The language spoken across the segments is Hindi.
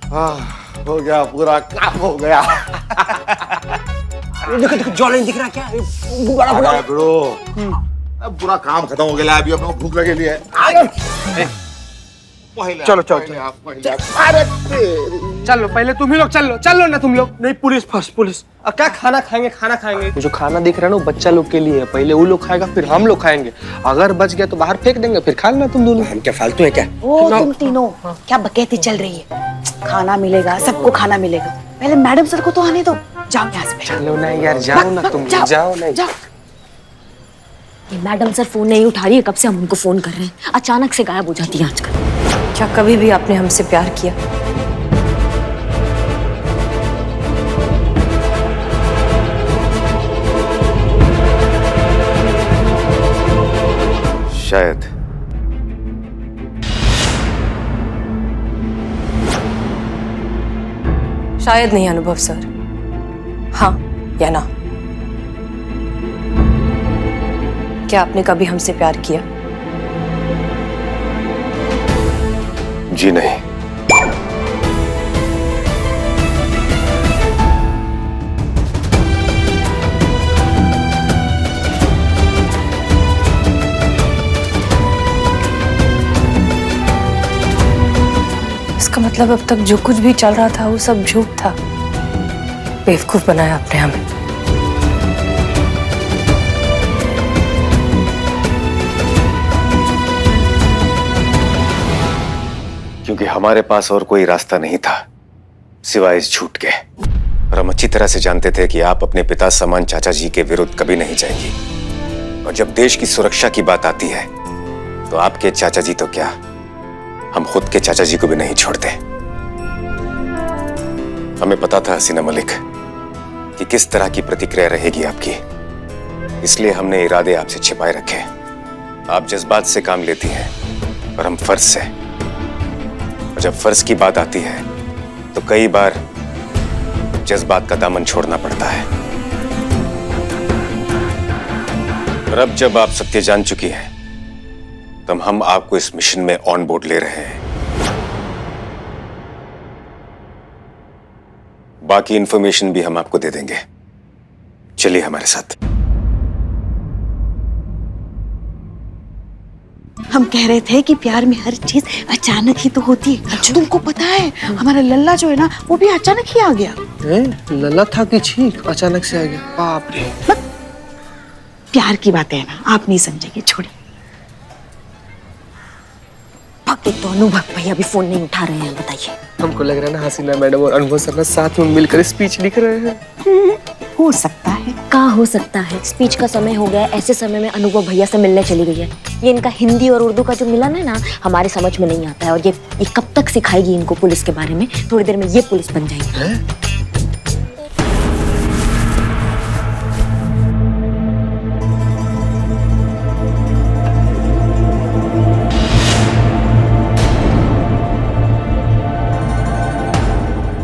हो गया, पूरा काम हो गया। देखो देखो जॉली दिख रहा क्या? बड़ा बड़ा ब्रो, अब पूरा काम खत्म हो गया, अभी अपने को भूख लगे लिए। चलो चलो चलो, पहले तुम ही लोग चलो ना तुम लोग। नहीं, पुलिस फर्स्ट, पुलिस। क्या खाना खाएंगे? जो खाना दिख रहा है ना वो बच्चा लोग के लिए है। पहले वो लोग खाएगा, फिर हम लोग खाएंगे। अगर बच गया तो बाहर फेंक देंगे, फिर खा लेना तुम दोनों। हम क्या फालतू है क्या? ओ तुम तीनों क्या बकैती चल रही है? खाना मिलेगा, सबको खाना मिलेगा। पहले मैडम सर को तो आने दो। जाओ यहाँ से। चलो ना यार, जाओ ना तुम, जाओ ना। ये मैडम सर फोन नहीं उठा रही है, कब से हम उनको फोन कर रहे हैं, अचानक से गायब हो जाती है आजकल। क्या कभी भी आपने हमसे प्यार किया? शायद। शायद नहीं अनुभव सर, हाँ या ना? क्या आपने कभी हमसे प्यार किया? जी नहीं। इसका मतलब अब तक जो कुछ भी चल रहा था वो सब झूठ था। बेवकूफ बनाया आपने हमें। क्योंकि हमारे पास और कोई रास्ता नहीं था सिवाय इस झूठ के। और हम अच्छी तरह से जानते थे कि आप अपने पिता समान चाचा जी के विरुद्ध कभी नहीं जाएंगी। और जब देश की सुरक्षा की बात आती है तो आपके चाचा जी तो क्या, हम खुद के चाचा जी को भी नहीं छोड़ते। हमें पता था हसीना मलिक कि किस तरह की प्रतिक्रिया रहेगी आपकी, इसलिए हमने इरादे आपसे छिपाए रखे। आप जज्बात से काम लेती हैं और हम फर्ज से। और जब फर्ज की बात आती है तो कई बार जज्बात का दामन छोड़ना पड़ता है। और अब जब आप सत्य जान चुकी हैं तो हम आपको इस मिशन में ऑन बोर्ड ले रहे हैं। बाकी इंफॉर्मेशन भी हम आपको दे देंगे। चलिए हमारे साथ। हम कह रहे थे कि प्यार में हर चीज अचानक ही तो होती है। तुमको पता है हमारा लल्ला जो है ना वो भी अचानक ही आ गया। लल्ला था कि छींक अचानक से आ गया? बाप रे। प्यार की बातें है ना, आप नहीं समझेंगे, छोड़िए। एक तो अनुभव भैया भी फोन नहीं उठा रहे हैं, बताइए। हमको लग रहा है ना हसीना मैडम और अनुभव सर ना साथ में मिलकर स्पीच लिख रहे हैं। हो सकता है। कहाँ हो सकता है, स्पीच का समय हो गया। ऐसे समय में अनुभव भैया से मिलने चली गई है। ये इनका हिंदी और उर्दू का जो मिलन है ना, हमारे समझ में नहीं आता है। और ये कब तक सिखाएगी इनको पुलिस के बारे में? थोड़ी देर में ये पुलिस बन जाएगी।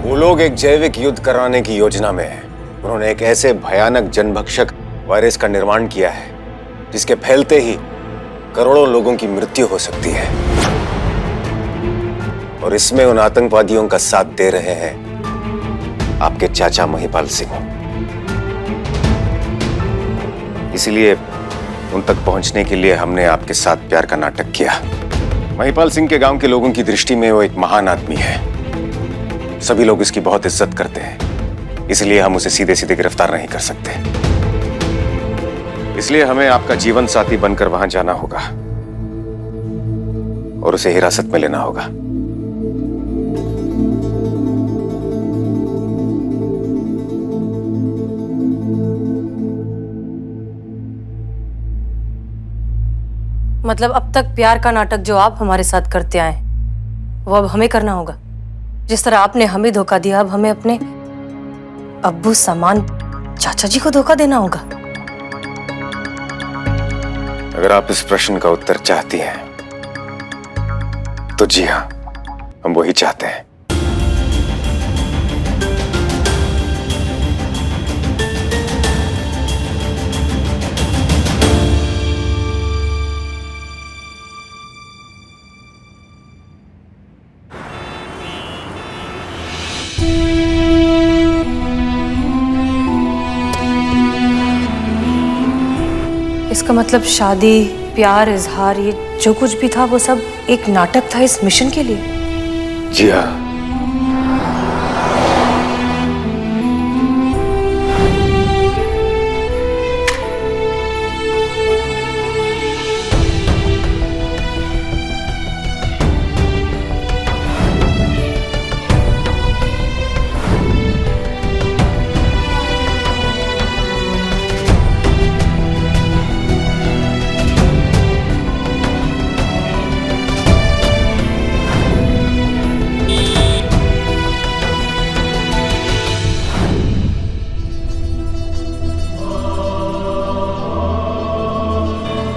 वो लोग एक जैविक युद्ध कराने की योजना में हैं। उन्होंने एक ऐसे भयानक जनभक्षक वायरस का निर्माण किया है जिसके फैलते ही करोड़ों लोगों की मृत्यु हो सकती है। और इसमें उन आतंकवादियों का साथ दे रहे हैं आपके चाचा महिपाल सिंह। इसलिए उन तक पहुंचने के लिए हमने आपके साथ प्यार का नाटक किया। महिपाल सिंह के गांव के लोगों की दृष्टि में वो एक महान आदमी है। सभी लोग इसकी बहुत इज्जत करते हैं, इसलिए हम उसे सीधे सीधे गिरफ्तार नहीं कर सकते। इसलिए हमें आपका जीवन साथी बनकर वहां जाना होगा और उसे हिरासत में लेना होगा। मतलब अब तक प्यार का नाटक जो आप हमारे साथ करते आए वो अब हमें करना होगा। जिस तरह आपने हमें धोखा दिया, अब हमें अपने अब्बू समान चाचा जी को धोखा देना होगा। अगर आप इस प्रश्न का उत्तर चाहती हैं तो जी हां, हम वही चाहते हैं। इसका मतलब शादी, प्यार, इजहार, ये जो कुछ भी था वो सब एक नाटक था इस मिशन के लिए। जी हाँ।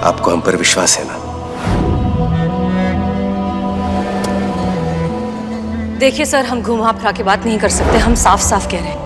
आपको हम पर विश्वास है ना? देखिए सर, हम घुमा फिरा के बात नहीं कर सकते, हम साफ साफ कह रहे हैं।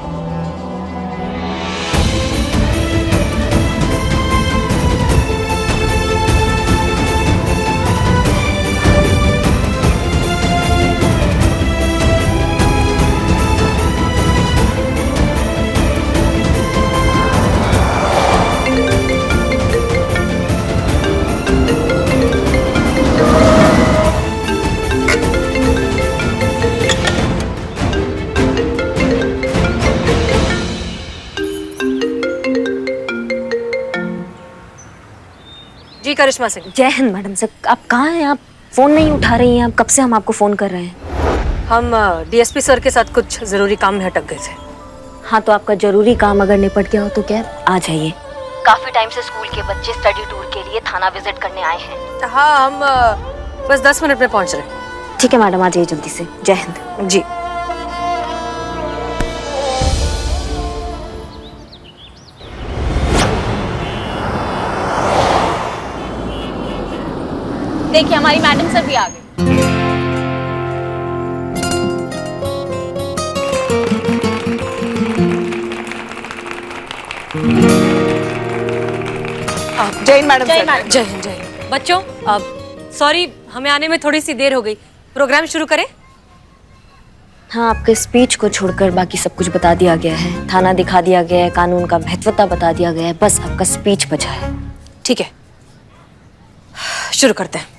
जी करिश्मा सिंह। जय हिंद मैडम सर, आप कहाँ हैं? आप फोन नहीं उठा रही हैं। आप कब से हम आपको फोन कर रहे हैं। हम डीएसपी सर के साथ कुछ जरूरी काम में अटक गए थे। हाँ, तो आपका जरूरी काम अगर निपट गया हो तो क्या आ जाइए। काफी टाइम से स्कूल के बच्चे स्टडी टूर के लिए थाना विजिट करने आए हैं। हाँ, हम बस 10 मिनट में पहुंच रहे हैं। ठीक है मैडम, आ जाइए जल्दी से। जय हिंद। जी। देखिए हमारी मैडम सर भी आ गई। जय हिंद मैडम। जय हिंद। जय हिंद। बच्चों, अब सॉरी, हमें आने में थोड़ी सी देर हो गई। प्रोग्राम शुरू करें? हाँ, आपके स्पीच को छोड़कर बाकी सब कुछ बता दिया गया है। थाना दिखा दिया गया है, कानून का महत्वता बता दिया गया है। बस आपका स्पीच बचा है। ठीक है, शुरू करते हैं।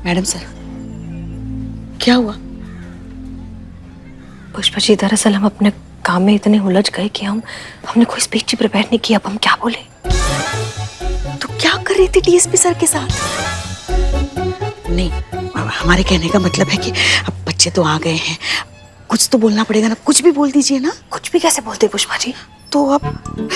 मैडम सर, क्या हुआ? पुष्पा जी, दरअसल हम अपने काम में इतने उलझ गए कि हमने कोई स्पीच प्रिपेयर नहीं की। अब हम क्या बोले? तो क्या कर रही थी डीएसपी सर के साथ? नहीं, हमारे कहने का मतलब है कि अब बच्चे तो आ गए हैं, कुछ तो बोलना पड़ेगा ना। कुछ भी बोल दीजिए ना। कुछ भी कैसे बोलते पुष्पा जी? तो अब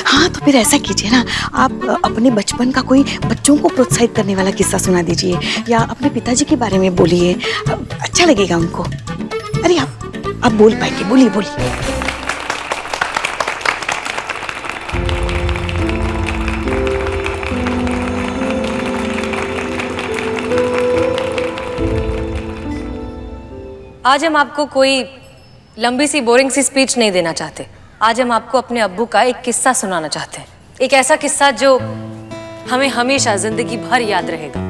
हाँ, तो फिर ऐसा कीजिए ना, आप अपने बचपन का कोई बच्चों को प्रोत्साहित करने वाला किस्सा सुना दीजिए, या अपने पिताजी के बारे में बोलिए। अच्छा लगेगा उनको। अरे आप बोल पाएंगे, बोलिए बोलिए। आज हम आपको कोई लंबी सी बोरिंग सी स्पीच नहीं देना चाहते। आज हम आपको अपने अब्बू का एक किस्सा सुनाना चाहते हैं। एक ऐसा किस्सा जो हमें हमेशा जिंदगी भर याद रहेगा।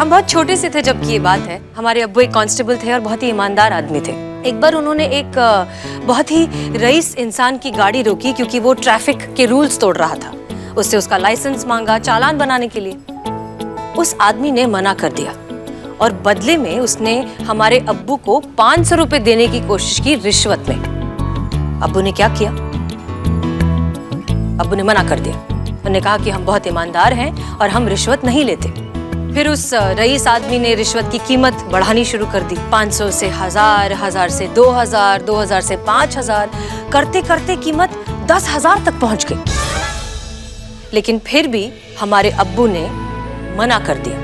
हम बहुत छोटे से थे जब की ये बात है। हमारे अब्बू एक कांस्टेबल थे और बहुत ही ईमानदार आदमी थे। एक बार उन्होंने एक बहुत ही रईस इंसान की गाड़ी रोकी क्योंकि वो ट्रैफिक के रूल्स तोड़ रहा था। उससे उसका लाइसेंस मांगा चालान बनाने के लिए। उस आदमी ने मना कर दिया और बदले में उसने हमारे अब्बू को 500 रुपए देने की कोशिश की रिश्वत में। अब्बू ने क्या किया? अब्बू ने मना कर दिया। उन्होंने कहा कि हम बहुत ईमानदार हैं और हम रिश्वत नहीं लेते। फिर उस रईस आदमी ने रिश्वत की कीमत बढ़ानी शुरू कर दी। 500 से 1000, 1000 से 2000, 2000 से 5000, करते करते कीमत 10,000 तक पहुंच गई। लेकिन फिर भी हमारे अब्बू ने मना कर दिया।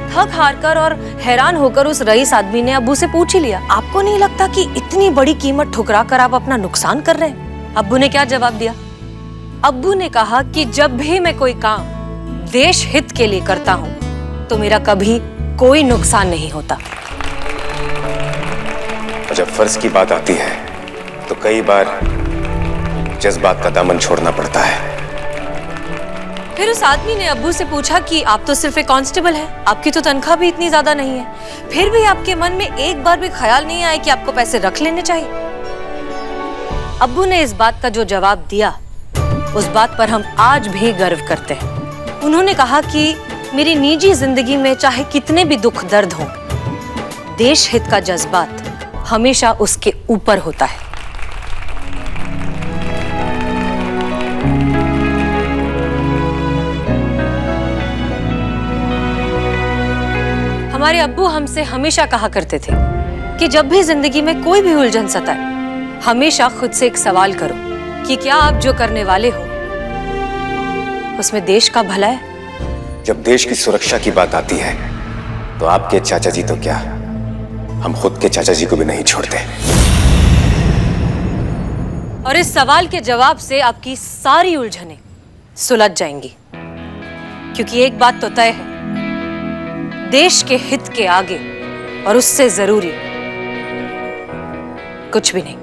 थक हार कर और हैरान होकर उस रईस आदमी ने अब्बू से पूछ ही लिया, आपको नहीं लगता कि इतनी बड़ी कीमत ठुकरा कर आप अपना नुकसान कर रहे हैं? अब्बू ने क्या जवाब दिया? अब्बू ने कहा कि जब भी मैं कोई काम देश हित के लिए करता हूँ तो मेरा कभी कोई नुकसान नहीं होता। और जब फर्ज की बात आती है तो कई बार जज्बात का दामन छोड़ना पड़ता है। फिर उस आदमी ने अब्बू से पूछा कि आप तो सिर्फ एक कांस्टेबल हैं, आपकी तो तनख्वाह भी इतनी ज्यादा नहीं है, फिर भी आपके मन में एक बार भी ख्याल नहीं आया कि आपको पैसे रख लेने चाहिए? अब्बू ने इस बात का जो जवाब दिया, उस बात पर हम आज भी गर्व करते हैं। उन्होंने कहा कि मेरी निजी जिंदगी में चाहे कितने भी दुख दर्द हों, देश हित का जज्बात हमेशा उसके ऊपर होता है। हमारे अब्बू हमसे हमेशा कहा करते थे कि जब भी जिंदगी में कोई भी उलझन सताए, हमेशा खुद से एक सवाल करो कि क्या आप जो करने वाले हो उसमें देश का भला है? जब देश की सुरक्षा की बात आती है तो आपके चाचा जी तो क्या, हम खुद के चाचा जी को भी नहीं छोड़ते। और इस सवाल के जवाब से आपकी सारी उलझनें सुलझ जाएंगी, क्योंकि एक बात तो तय है, देश के हित के आगे और उससे जरूरी कुछ भी नहीं।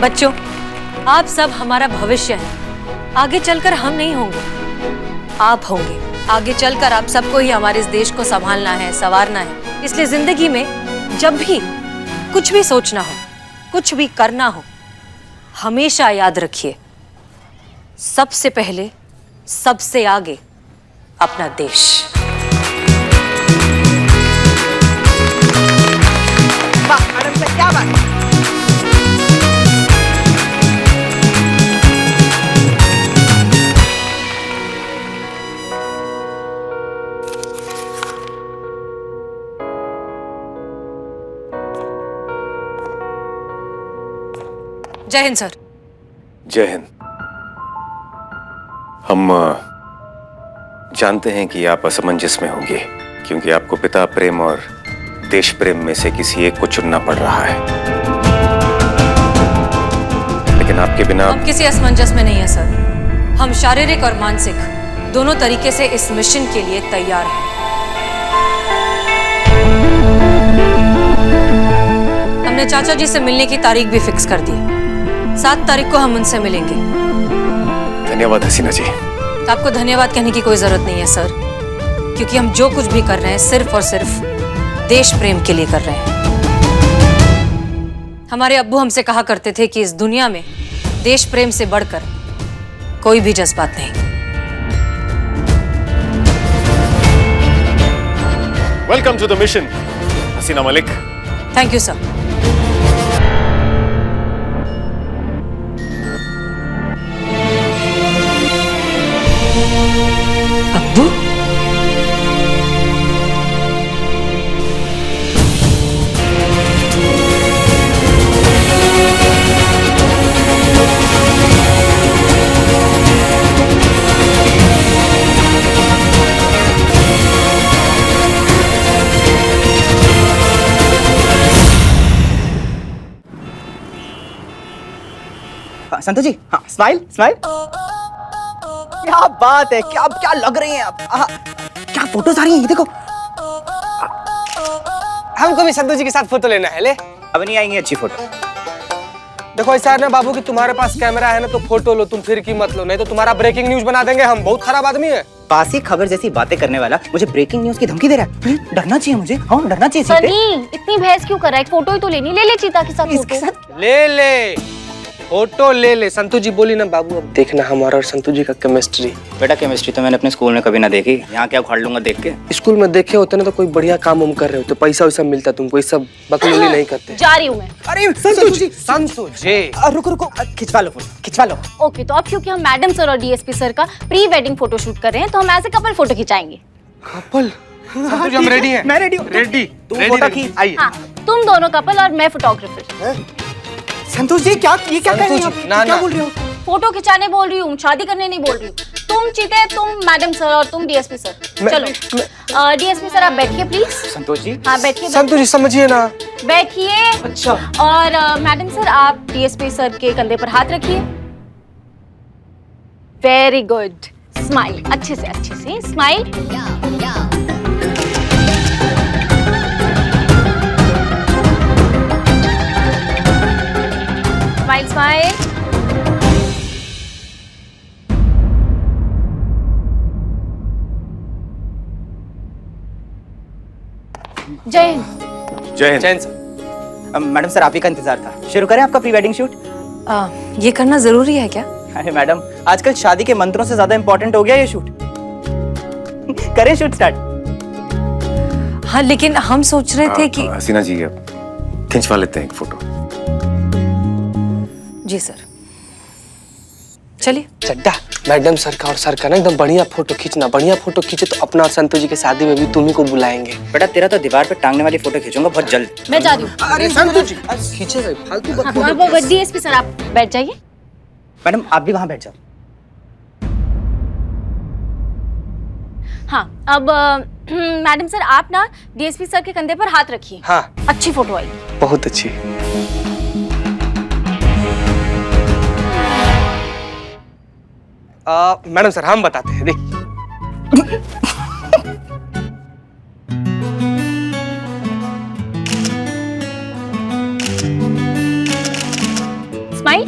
बच्चों, आप सब हमारा भविष्य हैं। आगे चलकर हम नहीं होंगे, आप होंगे। आगे चलकर आप सबको ही हमारे इस देश को संभालना है, संवारना है। इसलिए जिंदगी में जब भी कुछ भी सोचना हो, कुछ भी करना हो, हमेशा याद रखिए, सबसे पहले, सबसे आगे अपना देश। वाह मैडम साहब, क्या बात है। जय हिंद सर। जय हिंद। हम जानते हैं कि आप असमंजस में होंगे, क्योंकि आपको पिता प्रेम और देश प्रेम में से किसी एक को चुनना पड़ रहा है, लेकिन आपके बिना हम किसी असमंजस में नहीं है सर। हम शारीरिक और मानसिक दोनों तरीके से इस मिशन के लिए तैयार हैं। हमने चाचा जी से मिलने की तारीख भी फिक्स कर दी है। 7 तारीख को हम उनसे मिलेंगे। धन्यवाद हसीना जी। तो आपको धन्यवाद कहने की कोई जरूरत नहीं है सर, क्योंकि हम जो कुछ भी कर रहे हैं सिर्फ और सिर्फ देश प्रेम के लिए कर रहे हैं। हमारे अब्बू हमसे कहा करते थे कि इस दुनिया में देश प्रेम से बढ़कर कोई भी जज्बात नहीं। Welcome to the mission Hasina Malik. Thank you sir. अब्बू, संतु जी, हाँ, स्माइल स्माइल। क्या बात है, क्या लग रही हैं आप। क्या फोटोज आ रही हैं, ये देखो। हमको भी संतोष जी के साथ फोटो लेना है। ले, अब नहीं आएंगी अच्छी फोटो। देखो ऐसा है ना बाबू कि तुम्हारे पास कैमरा है ना, तो फोटो लो, तुम फिर की मत लो, नहीं तो तुम्हारा ब्रेकिंग न्यूज बना देंगे हम। बहुत खराब आदमी है। बासी खबर जैसी बातें करने वाला मुझे ब्रेकिंग न्यूज की धमकी दे रहा है। डरना चाहिए मुझे। हाँ, डरना चाहिए। सनी, इतनी बहस क्यों कर रहा है? एक फोटो ही तो लेनी, ले ले चीता के साथ इसके फोटो। साथ ले फोटो ले। संतु जी बोली ना बाबू, अब देखना हमारा और संतु जी का केमिस्ट्री। बेटा, केमिस्ट्री तो मैंने अपने स्कूल में कभी ना देखी। यहाँ क्या उखाड़ लूंगा देख के। स्कूल में देखे होते ना तो कोई बढ़िया काम उम कर रहे होते, पैसा वैसा मिलता तुमको। ये सब बकलोली नहीं करते। जा रही हूँ मैं। अरे संतु जी रुको, खिंचवा लो फोटो, खिंचवा लो। ओके, तो अब क्योंकि हम मैडम सर और डीएसपी सर का प्री वेडिंग फोटो शूट कर रहे हैं, तो हम ऐसे कपल फोटो खिंचाएंगे। कपल? संतु जी हम रेडी हैं। मैं रेडी हूँ। रेडी। तू फोटो खींच। आइए। हाँ, तुम दोनों कपल और मैं फोटोग्राफर। संतोष जी, क्या कर रहे हैं आप? ना क्या बोल रहे हो? फोटो खिंचाने बोल रही हूँ, शादी करने नहीं बोल रही हूँ। तुम चीते, तुम मैडम सर और तुम डीएसपी सर। चलो डीएसपी सर आप बैठिए प्लीज। संतोष जी। हाँ बैठिए। संतोष जी समझिए ना। बैठिए। अच्छा। और मैडम सर आप डीएसपी सर के कंधे पर हाथ रखिए। वेरी गुड, स्माइल, अच्छे से स्माइल। Smile smile. जय हिंद। जय Hind. Jain sir. Madam sir आप ही का इंतजार था, शुरू करें आपका प्री वेडिंग शूट। ये करना जरूरी है क्या? अरे मैडम आजकल शादी के मंत्रों से ज्यादा इंपॉर्टेंट हो गया ये शूट। करें शूट स्टार्ट। हाँ लेकिन हम सोच रहे थे कि हसीना जी खिंचवा लेते हैं एक फोटो। जी सर चलिए। चड्डा मैडम सर का और सर का ना एकदम बढ़िया फोटो खींचना। बढ़िया फोटो खींचे तो अपना और संतोष जी की शादी में भी तुम्ही को बुलाएंगे। बेटा तेरा तो दीवार पे टांगने वाली फोटो खींचूंगा बहुत जल्द। मैं जा रही हूँ। अरे संतोष जी खींचे भाई फालतू बात। हाँ डीएसपी सर आप बैठ जाइए। मैडम आप भी वहां बैठ जाओ। हाँ अब मैडम सर आप ना डीएसपी सर के कंधे पर हाथ रखिए। हाँ अच्छी फोटो आएगी। बहुत अच्छी। मैडम सर हम बताते हैं, देखिए। Smile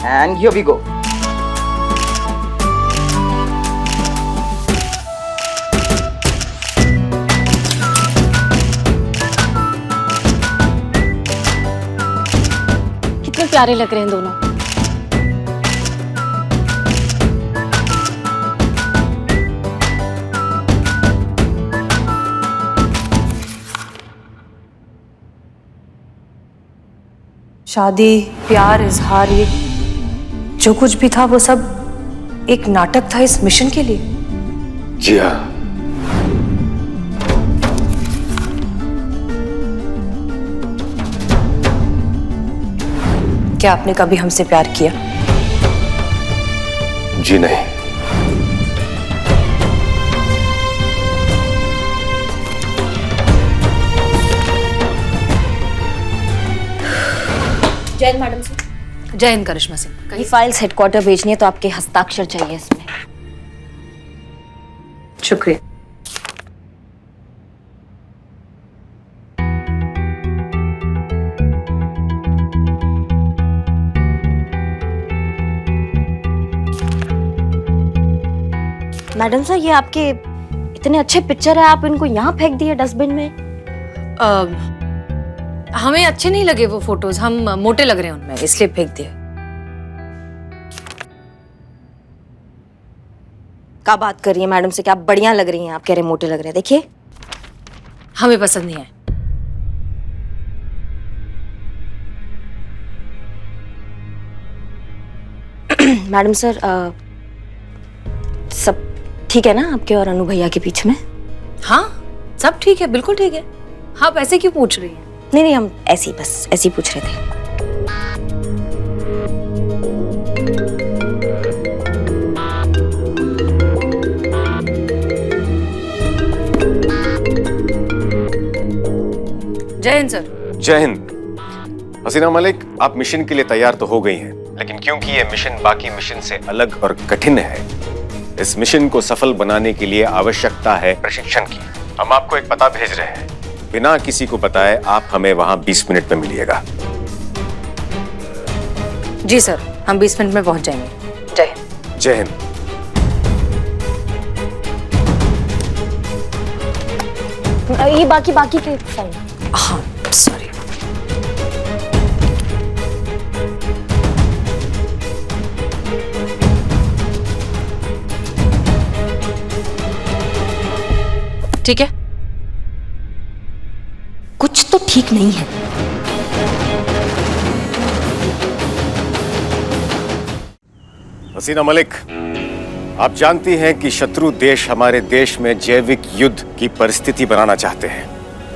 and here we go. कितने प्यारे लग रहे हैं दोनों। शादी प्यार इजहार ये जो कुछ भी था वो सब एक नाटक था इस मिशन के लिए। जी हाँ। क्या आपने कभी हमसे प्यार किया? जी नहीं। जय हिंद मैडम सर। जय हिंद करिश्मा सिंह। ये फाइल्स हेडक्वार्टर भेजनी है तो आपके हस्ताक्षर चाहिए इसमें। शुक्रिया। मैडम सर ये आपके इतने अच्छे पिक्चर है, आप इनको यहाँ फेंक दिए डस्टबिन में। हमें अच्छे नहीं लगे वो फोटोज, हम मोटे लग रहे हैं उनमें इसलिए फेंक दिए। क्या बात कर रही है मैडम से, क्या आप बढ़िया लग रही हैं, आप कह रहे मोटे लग रहे हैं। देखिए हमें पसंद नहीं आए। मैडम सर सब ठीक है ना आपके और अनु भैया के बीच में? हाँ सब ठीक है, बिल्कुल ठीक है। आप ऐसे क्यों पूछ रही हैं? नहीं हम ऐसे ही बस ऐसे ही पूछ रहे थे। जय हिंद सर। जय हिंद। हसीना मलिक आप मिशन के लिए तैयार तो हो गई हैं, लेकिन क्योंकि ये मिशन बाकी मिशन से अलग और कठिन है, इस मिशन को सफल बनाने के लिए आवश्यकता है प्रशिक्षण की। हम आपको एक पता भेज रहे हैं, बिना किसी को बताए आप हमें वहां 20 मिनट में मिलिएगा। जी सर, हम 20 मिनट में पहुंच जाएंगे। जय हिंद। जय हिंद। ये बाकी के साइन। हाँ सॉरी। ठीक है। कुछ तो ठीक नहीं है। हसीना मलिक, आप जानती हैं कि शत्रु देश हमारे देश में जैविक युद्ध की परिस्थिति बनाना चाहते हैं,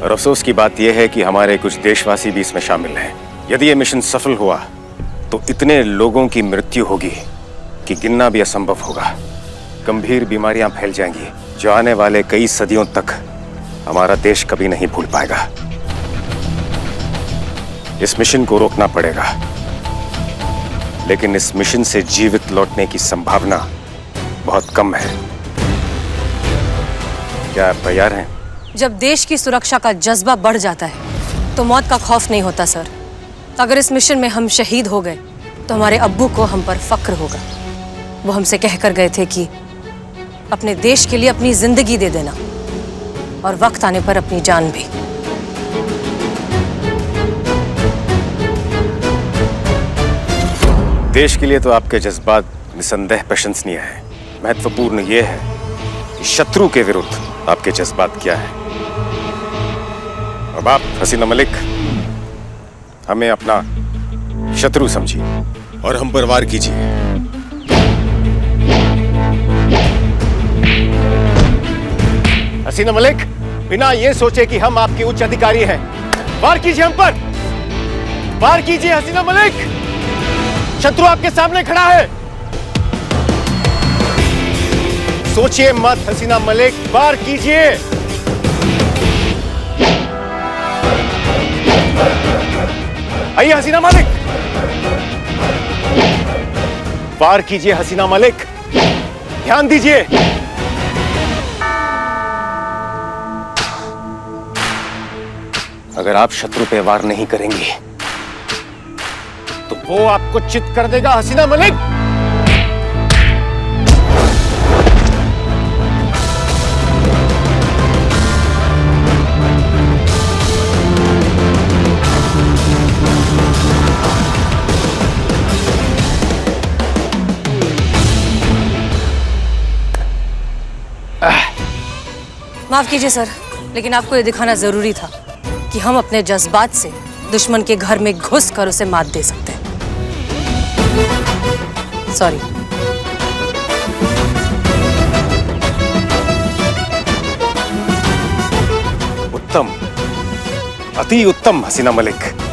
और अफसोस की बात यह है कि हमारे कुछ देशवासी भी इसमें शामिल हैं। यदि ये मिशन सफल हुआ तो इतने लोगों की मृत्यु होगी कि गिनना भी असंभव होगा। गंभीर बीमारियां फैल जाएंगी जो आने वाले कई सदियों तक हमारा देश कभी नहीं भूल पाएगा। इस मिशन को रोकना पड़ेगा, लेकिन इस मिशन से जीवित लौटने की संभावना बहुत कम है। क्या आप तैयार हैं? जब देश की सुरक्षा का जज्बा बढ़ जाता है तो मौत का खौफ नहीं होता सर। अगर इस मिशन में हम शहीद हो गए तो हमारे अब्बू को हम पर फक्र होगा। वो हमसे कहकर गए थे कि अपने देश के लिए अपनी जिंदगी दे देना और वक्त आने पर अपनी जान भी। देश के लिए तो आपके जज्बात निसंदेह प्रशंसनीय हैं। महत्वपूर्ण यह है कि शत्रु के विरुद्ध आपके जज्बात क्या है। अब आप हसीना मलिक हमें अपना शत्रु समझिए और हम पर वार कीजिए। हसीना मलिक, बिना ये सोचे कि हम आपके उच्च अधिकारी हैं, वार कीजिए हम पर। वार कीजिए हसीना मलिक, शत्रु आपके सामने खड़ा है। सोचिए मत हसीना मलिक, वार कीजिए। आइए हसीना मलिक, वार कीजिए हसीना मलिक, ध्यान दीजिए। अगर आप शत्रु पे वार नहीं करेंगे तो वो आपको चित कर देगा हसीना मलिक। माफ कीजिए सर, लेकिन आपको ये दिखाना जरूरी था कि हम अपने जज्बात से दुश्मन के घर में घुस कर उसे मात दे सकते हैं। सॉरी। उत्तम, अति उत्तम हसीना मलिक।